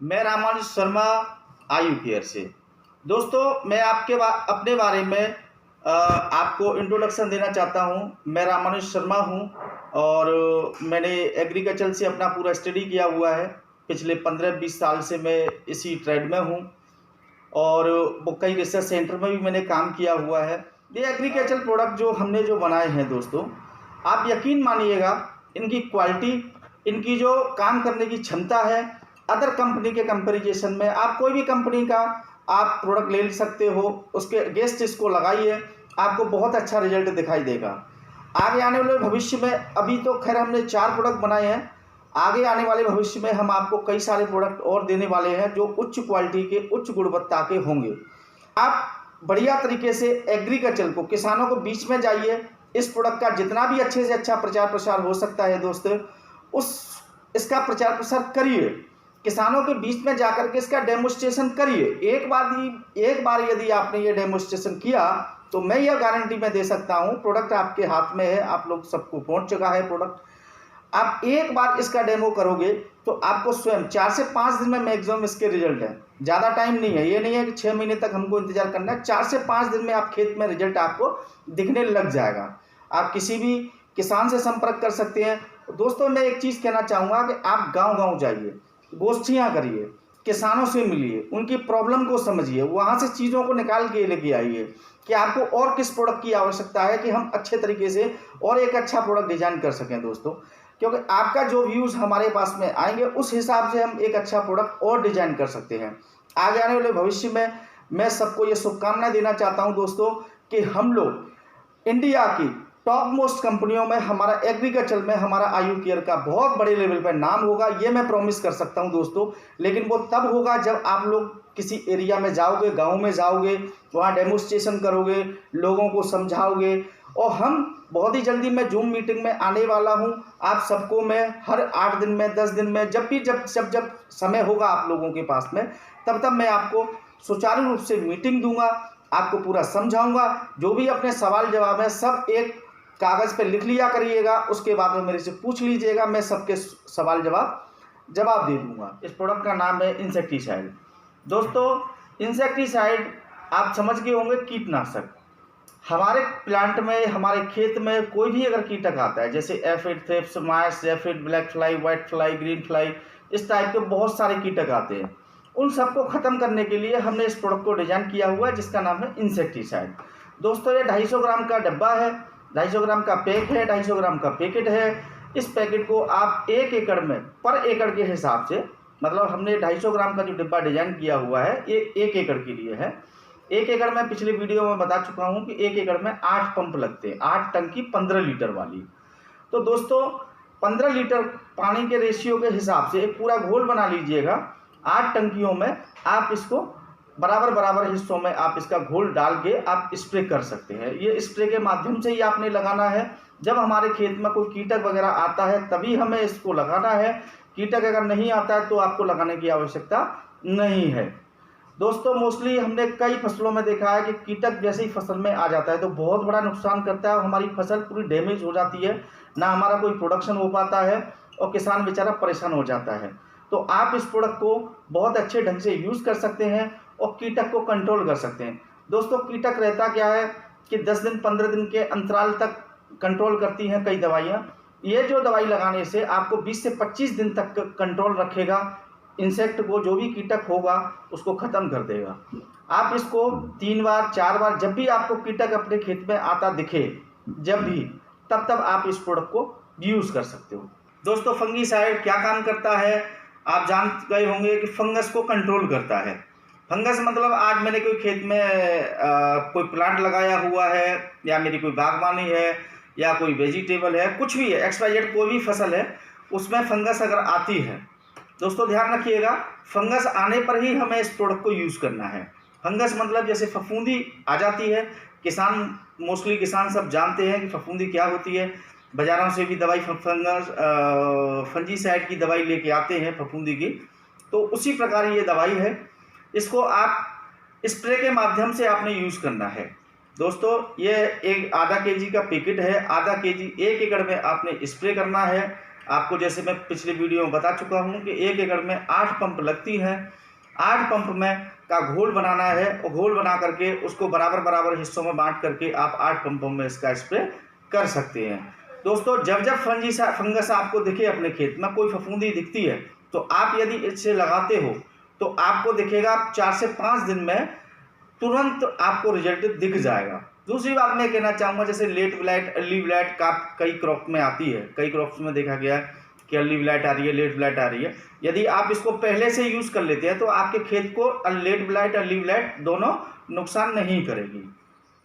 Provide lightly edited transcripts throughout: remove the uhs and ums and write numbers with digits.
मैं रामानुज शर्मा आयु केयर से। दोस्तों मैं अपने बारे में आपको इंट्रोडक्शन देना चाहता हूं। मैं रामानुज शर्मा हूं और मैंने एग्रीकल्चर से अपना पूरा स्टडी किया हुआ है। पिछले 15-20 साल से मैं इसी ट्रेड में हूं और वो कई रिसर्च सेंटर में भी मैंने काम किया हुआ है। ये एग्रीकल्चर प्रोडक्ट जो हमने बनाए हैं दोस्तों, आप यकीन मानिएगा इनकी क्वालिटी, इनकी जो काम करने की क्षमता है, अदर कंपनी के कंपैरिजन में आप कोई भी कंपनी का आप प्रोडक्ट ले सकते हो, उसके अगेंस्ट इसको लगाइए, आपको बहुत अच्छा रिजल्ट दिखाई देगा। आगे आने वाले भविष्य में, अभी तो खैर हमने 4 प्रोडक्ट बनाए हैं, आगे आने वाले भविष्य में हम आपको कई सारे प्रोडक्ट और देने वाले हैं जो उच्च क्वालिटी के, उच्च गुणवत्ता के होंगे। आप बढ़िया तरीके से एग्रीकल्चर को, किसानों को बीच में जाइए, इस प्रोडक्ट का जितना भी अच्छे से अच्छा प्रचार प्रसार हो सकता है दोस्तों, इसका प्रचार प्रसार करिए। किसानों के बीच में जाकर के इसका डेमोन्स्ट्रेशन करिए। एक बार यदि आपने ये डेमोन्स्ट्रेशन किया तो मैं यह गारंटी में दे सकता हूँ, प्रोडक्ट आपके हाथ में है, आप लोग सबको पहुंच चुका है प्रोडक्ट। आप एक बार इसका डेमो करोगे तो आपको स्वयं 4 से 5 दिन में मैक्सिमम इसके रिजल्ट है। ज़्यादा टाइम नहीं है, ये नहीं है कि 6 महीने तक हमको इंतजार करना है। 4 से 5 दिन में आप खेत में रिजल्ट आपको दिखने लग जाएगा। आप किसी भी किसान से संपर्क कर सकते हैं। दोस्तों मैं एक चीज़ कहना चाहूँगा कि आप गांव-गांव जाइए, गोष्ठियाँ करिए, किसानों से मिलिए, उनकी प्रॉब्लम को समझिए, वहाँ से चीज़ों को निकाल के लेके आइए कि आपको और किस प्रोडक्ट की आवश्यकता है कि हम अच्छे तरीके से और एक अच्छा प्रोडक्ट डिजाइन कर सकें दोस्तों। क्योंकि आपका जो व्यूज़ हमारे पास में आएंगे उस हिसाब से हम एक अच्छा प्रोडक्ट और डिजाइन कर सकते हैं। आगे आने वाले भविष्य में मैं सबको ये शुभकामनाएं देना चाहता हूँ दोस्तों कि हम लोग इंडिया की टॉप मोस्ट कंपनियों में, हमारा एग्रीकल्चर में हमारा आयु केयर का बहुत बड़े लेवल पर नाम होगा, ये मैं प्रॉमिस कर सकता हूं दोस्तों। लेकिन वो तब होगा जब आप लोग किसी एरिया में जाओगे, गांव में जाओगे, वहां डेमोन्स्ट्रेशन करोगे, लोगों को समझाओगे। और हम बहुत ही जल्दी मैं जूम मीटिंग में आने वाला हूं। आप सबको मैं हर 8 दिन में, 10 दिन में, जब समय होगा आप लोगों के पास में, तब मैं आपको सुचारू रूप से मीटिंग दूंगा, आपको पूरा समझाऊंगा। जो भी अपने सवाल जवाब है सब एक कागज़ पे लिख लिया करिएगा, उसके बाद में मेरे से पूछ लीजिएगा, मैं सबके सवाल जवाब दे दूंगा। इस प्रोडक्ट का नाम है इंसेक्टिसाइड। दोस्तों इंसेक्टिसाइड आप समझ गए होंगे, कीटनाशक। हमारे प्लांट में, हमारे खेत में कोई भी अगर कीटक आता है, जैसे aphid, thrips, mites, aphid, black fly, white fly, green fly, इस टाइप के बहुत सारे कीटक आते हैं। उन सबको ख़त्म करने के लिए हमने इस प्रोडक्ट को डिजाइन किया हुआ है जिसका नाम है इंसेक्टिसाइड। दोस्तों ये 250 ग्राम का डब्बा है, 250 ग्राम का पैक है, 250 ग्राम का पैकेट है। इस पैकेट को आप 1 एकड़ में, पर एकड़ के हिसाब से, मतलब हमने 250 ग्राम का जो डिब्बा डिजाइन किया हुआ है ये 1 एकड़ के लिए है। 1 एकड़ में पिछले वीडियो में बता चुका हूं कि 1 एकड़ में 8 पंप लगते हैं, 8 टंकी 15 लीटर वाली। तो दोस्तों 15 लीटर पानी के रेशियो के हिसाब से एक पूरा घोल बना लीजिएगा। 8 टंकियों में आप इसको बराबर हिस्सों में आप इसका घोल डाल के आप स्प्रे कर सकते हैं। ये स्प्रे के माध्यम से ही आपने लगाना है। जब हमारे खेत में कोई कीटक वगैरह आता है तभी हमें इसको लगाना है। कीटक अगर नहीं आता है तो आपको लगाने की आवश्यकता नहीं है। दोस्तों मोस्टली हमने कई फसलों में देखा है कि कीटक जैसे ही फसल में आ जाता है तो बहुत बड़ा नुकसान करता है, हमारी फसल पूरी डैमेज हो जाती है, ना हमारा कोई प्रोडक्शन हो पाता है और किसान बेचारा परेशान हो जाता है। तो आप इस प्रोडक्ट को बहुत अच्छे ढंग से यूज़ कर सकते हैं और कीटक को कंट्रोल कर सकते हैं। दोस्तों कीटक रहता क्या है कि 10 दिन 15 दिन के अंतराल तक कंट्रोल करती हैं कई दवाइयाँ। ये जो दवाई लगाने से आपको 20 से 25 दिन तक कंट्रोल रखेगा, इंसेक्ट को, जो भी कीटक होगा उसको ख़त्म कर देगा। आप इसको 3 बार 4 बार, जब भी आपको कीटक अपने खेत में आता दिखे, जब भी, तब आप इस प्रोडक्ट को यूज़ कर सकते हो। दोस्तों फंगीसाइड क्या काम करता है आप जान गए होंगे कि फंगस को कंट्रोल करता है। फंगस मतलब आज मैंने कोई खेत में कोई प्लांट लगाया हुआ है, या मेरी कोई बागवानी है, या कोई वेजिटेबल है, कुछ भी है, XYZ कोई भी फसल है, उसमें फंगस अगर आती है, दोस्तों ध्यान रखिएगा, फंगस आने पर ही हमें इस प्रोडक्ट को यूज़ करना है। फंगस मतलब जैसे फफूंदी आ जाती है, मोस्टली किसान सब जानते हैं कि फफूंदी क्या होती है। बाज़ारों से भी दवाई फंजीसाइड की दवाई लेके आते हैं फफूंदी की, तो उसी प्रकार ये दवाई है। इसको आप स्प्रे के माध्यम से आपने यूज़ करना है। दोस्तों ये एक आधा केजी का पैकेट है, आधा केजी 1 एकड़ में आपने स्प्रे करना है। आपको जैसे मैं पिछले वीडियो में बता चुका हूँ कि 1 एकड़ में 8 पंप लगती हैं। 8 पंप में का घोल बनाना है और घोल बना करके उसको बराबर बराबर हिस्सों में बांट करके आप 8 पंपों में इसका स्प्रे कर सकते हैं। दोस्तों, जब जब फंगस आपको दिखे अपने खेत में, कोई फफूंदी दिखती है, तो आप यदि इसे लगाते हो तो आपको दिखेगा 4 से 5 दिन में तुरंत आपको रिजल्ट दिख जाएगा। दूसरी बात मैं कहना चाहूँगा, जैसे लेट ब्लाइट, अर्ली ब्लाइट का कई क्रॉप में आती है, कई क्रॉप्स में देखा गया है कि अर्ली ब्लाइट आ रही है, लेट ब्लाइट आ रही है। यदि आप इसको पहले से यूज़ कर लेते हैं तो आपके खेत को लेट ब्लाइट, अर्ली ब्लाइट दोनों नुकसान नहीं करेगी।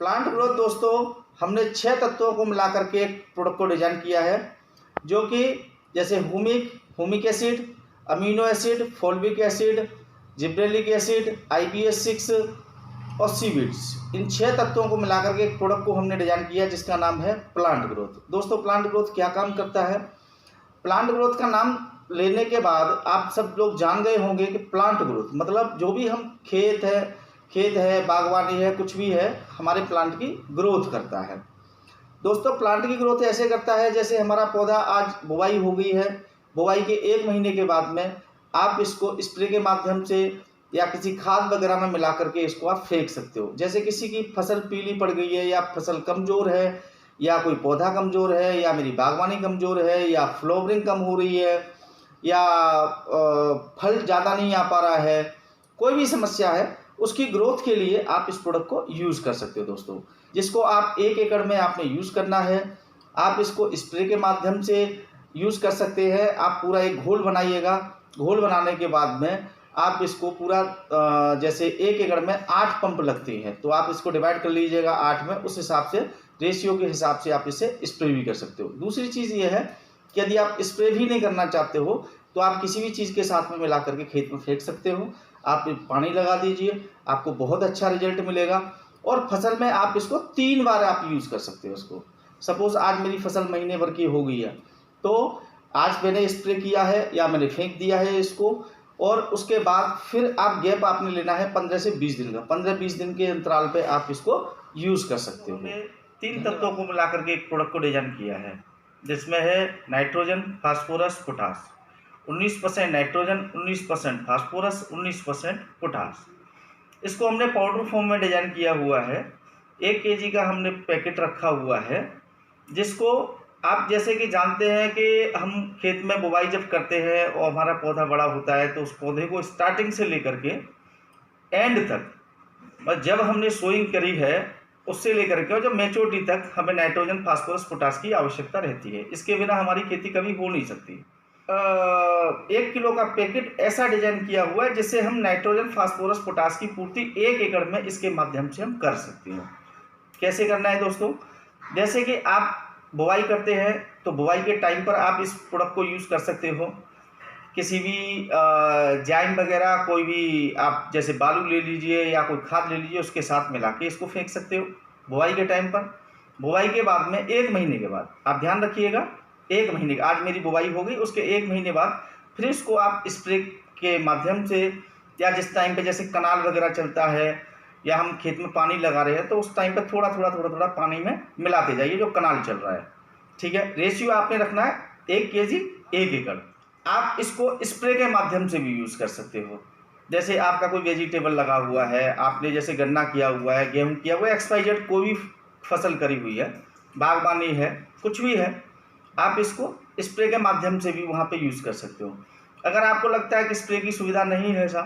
प्लांट ग्रोथ दोस्तों, हमने 6 तत्वों को मिला करके एक प्रोडक्ट को डिजाइन किया है, जो कि जैसे humic acid, amino acid, fulvic acid, gibberellic acid, IPS6 और सीवीड्स, इन 6 तत्वों को मिलाकर के एक प्रोडक्ट को हमने डिजाइन किया जिसका नाम है प्लांट ग्रोथ। दोस्तों, प्लांट ग्रोथ क्या काम करता है? प्लांट ग्रोथ का नाम लेने के बाद आप सब लोग जान गए होंगे कि प्लांट ग्रोथ मतलब जो भी हम खेत है, बागवानी है, कुछ भी है, हमारे प्लांट की ग्रोथ करता है। दोस्तों, प्लांट की ग्रोथ ऐसे करता है जैसे हमारा पौधा आज बुवाई हो गई है, बुवाई के 1 महीने के बाद में आप इसको स्प्रे के माध्यम से या किसी खाद वगैरह में मिला करके इसको आप फेंक सकते हो। जैसे किसी की फसल पीली पड़ गई है या फसल कमज़ोर है या कोई पौधा कमज़ोर है या मेरी बागवानी कमज़ोर है या फ्लावरिंग कम हो रही है या फल ज़्यादा नहीं आ पा रहा है, कोई भी समस्या है, उसकी ग्रोथ के लिए आप इस प्रोडक्ट को यूज़ कर सकते हो दोस्तों। जिसको आप 1 एकड़ में आपने यूज़ करना है, आप इसको स्प्रे के माध्यम से यूज़ कर सकते हैं। आप पूरा एक घोल बनाइएगा, घोल बनाने के बाद में आप इसको पूरा जैसे 1 एकड़ में 8 पंप लगते हैं, तो आप इसको डिवाइड कर लीजिएगा 8 में, उस हिसाब से रेशियो के हिसाब से आप इसे स्प्रे भी कर सकते हो। दूसरी चीज़ ये है कि यदि आप स्प्रे भी नहीं करना चाहते हो तो आप किसी भी चीज़ के साथ में मिला करके खेत में फेंक सकते हो। आप पानी लगा दीजिए, आपको बहुत अच्छा रिजल्ट मिलेगा और फसल में आप इसको 3 बार आप यूज़ कर सकते हो इसको। सपोज़ आज मेरी फसल महीने भर की हो गई है, तो आज मैंने स्प्रे किया है या मैंने फेंक दिया है इसको, और उसके बाद फिर आप गैप आपने लेना है 15 से 20 दिन का। 15-20 दिन के अंतराल पे आप इसको यूज़ कर सकते हो। 3 तत्वों को मिला करके एक प्रोडक्ट को डिजाइन किया है जिसमें है nitrogen, phosphorus, potash. 19% nitrogen, 19% phosphorus, 19% potash. इसको हमने पाउडर फॉर्म में डिजाइन किया हुआ है। 1 kg का हमने पैकेट रखा हुआ है, जिसको आप जैसे कि जानते हैं कि हम खेत में बुवाई जब करते हैं और हमारा पौधा बड़ा होता है तो उस पौधे को स्टार्टिंग से लेकर के एंड तक, बस जब हमने सोइंग करी है उससे लेकर के और जब मैच्योरिटी तक हमें नाइट्रोजन, फास्फोरस, पोटास की आवश्यकता रहती है। इसके बिना हमारी खेती कभी हो नहीं सकती। 1 किलो का पैकेट ऐसा डिजाइन किया हुआ है जिससे हम नाइट्रोजन, फास्फोरस, पोटास की पूर्ति 1 एकड़ में इसके माध्यम से हम कर सकते हैं। कैसे करना है दोस्तों? जैसे कि आप बुवाई करते हैं तो बुवाई के टाइम पर आप इस प्रोडक्ट को यूज़ कर सकते हो। किसी भी जाइम वगैरह, कोई भी आप जैसे बालू ले लीजिए या कोई खाद ले लीजिए, उसके साथ मिला के इसको फेंक सकते हो बुवाई के टाइम पर। बुवाई के बाद में 1 महीने के बाद आप ध्यान रखिएगा, 1 महीने का, आज मेरी बुवाई हो गई, उसके 1 महीने बाद फिर इसको आप स्प्रे के माध्यम से या जिस टाइम पे जैसे कनाल वगैरह चलता है या हम खेत में पानी लगा रहे हैं तो उस टाइम पे थोड़ा थोड़ा पानी में मिलाते जाइए जो कनाल चल रहा है। ठीक है, रेशियो आपने रखना है 1 kg 1 एकड़। आप इसको स्प्रे के माध्यम से भी यूज़ कर सकते हो। जैसे आपका कोई वेजिटेबल लगा हुआ है, आपने जैसे गन्ना किया हुआ है, गेहूँ किया हुआ है, XYZ कोई भी फसल करी हुई है, बागबानी है, कुछ भी है, आप इसको स्प्रे के माध्यम से भी वहाँ पे यूज़ कर सकते हो। अगर आपको लगता है कि स्प्रे की सुविधा नहीं है ऐसा,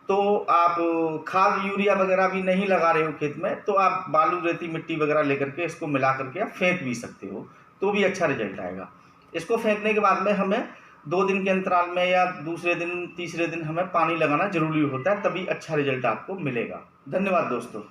तो आप खाद यूरिया वगैरह भी नहीं लगा रहे हो खेत में, तो आप बालू, रेती, मिट्टी वगैरह लेकर के इसको मिला करके आप फेंक भी सकते हो, तो भी अच्छा रिजल्ट आएगा। इसको फेंकने के बाद में हमें 2 दिन के अंतराल में या दूसरे दिन, तीसरे दिन हमें पानी लगाना जरूरी होता है, तभी अच्छा रिजल्ट आपको मिलेगा। धन्यवाद दोस्तों।